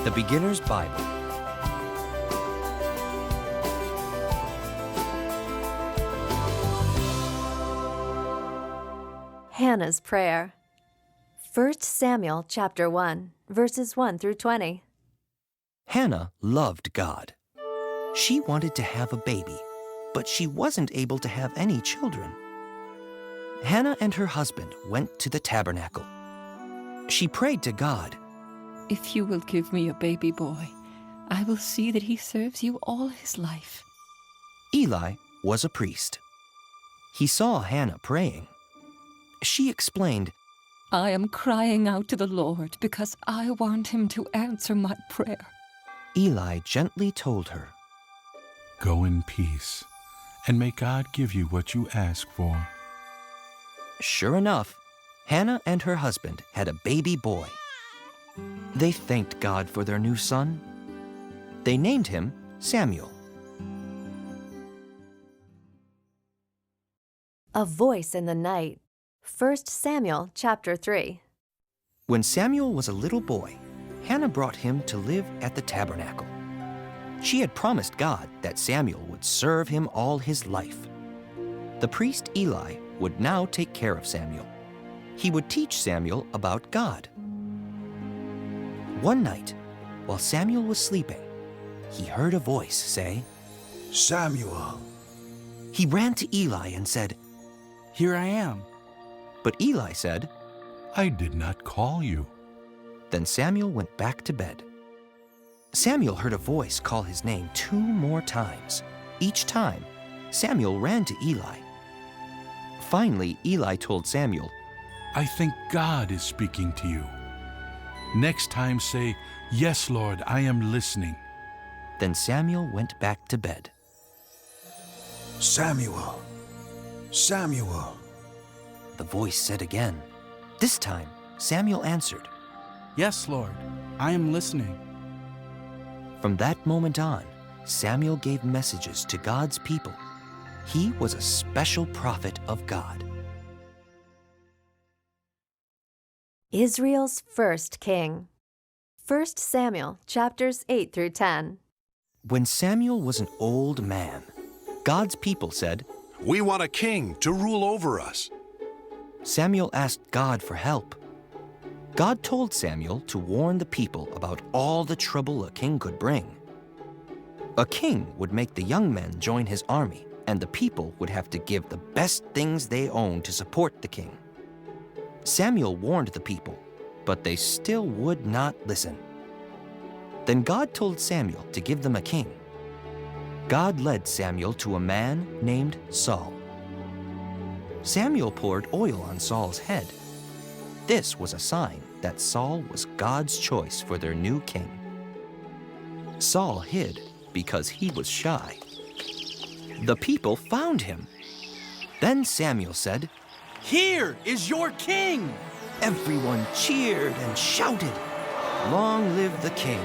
The Beginner's Bible. Hannah's Prayer. 1 Samuel chapter 1, verses 1 through 20. Hannah loved God. She wanted to have a baby, but she wasn't able to have any children. Hannah and her husband went to the tabernacle. She prayed to God. If you will give me a baby boy, I will see that he serves you all his life. Eli was a priest. He saw Hannah praying. She explained, I am crying out to the Lord because I want him to answer my prayer. Eli gently told her, Go in peace, and may God give you what you ask for. Sure enough, Hannah and her husband had a baby boy. They thanked God for their new son. They named him Samuel. A voice in the night. 1 Samuel chapter 3. When Samuel was a little boy, Hannah brought him to live at the tabernacle. She had promised God that Samuel would serve him all his life. The priest Eli would now take care of Samuel. He would teach Samuel about God. One night, while Samuel was sleeping, he heard a voice say, Samuel. He ran to Eli and said, Here I am. But Eli said, I did not call you. Then Samuel went back to bed. Samuel heard a voice call his name 2 more times. Each time, Samuel ran to Eli. Finally, Eli told Samuel, I think God is speaking to you. Next time say, Yes, Lord, I am listening. Then Samuel went back to bed. Samuel. Samuel. The voice said again. This time, Samuel answered. Yes, Lord, I am listening. From that moment on, Samuel gave messages to God's people. He was a special prophet of God. Israel's first king. 1 Samuel chapters 8 through 10. When Samuel was an old man, God's people said, We want a king to rule over us. Samuel asked God for help. God told Samuel to warn the people about all the trouble a king could bring. A king would make the young men join his army, and the people would have to give the best things they owned to support the king. Samuel warned the people, but they still would not listen. Then God told Samuel to give them a king. God led Samuel to a man named Saul. Samuel poured oil on Saul's head. This was a sign that Saul was God's choice for their new king. Saul hid because he was shy. The people found him. Then Samuel said, Here is your king! Everyone cheered and shouted, Long live the king!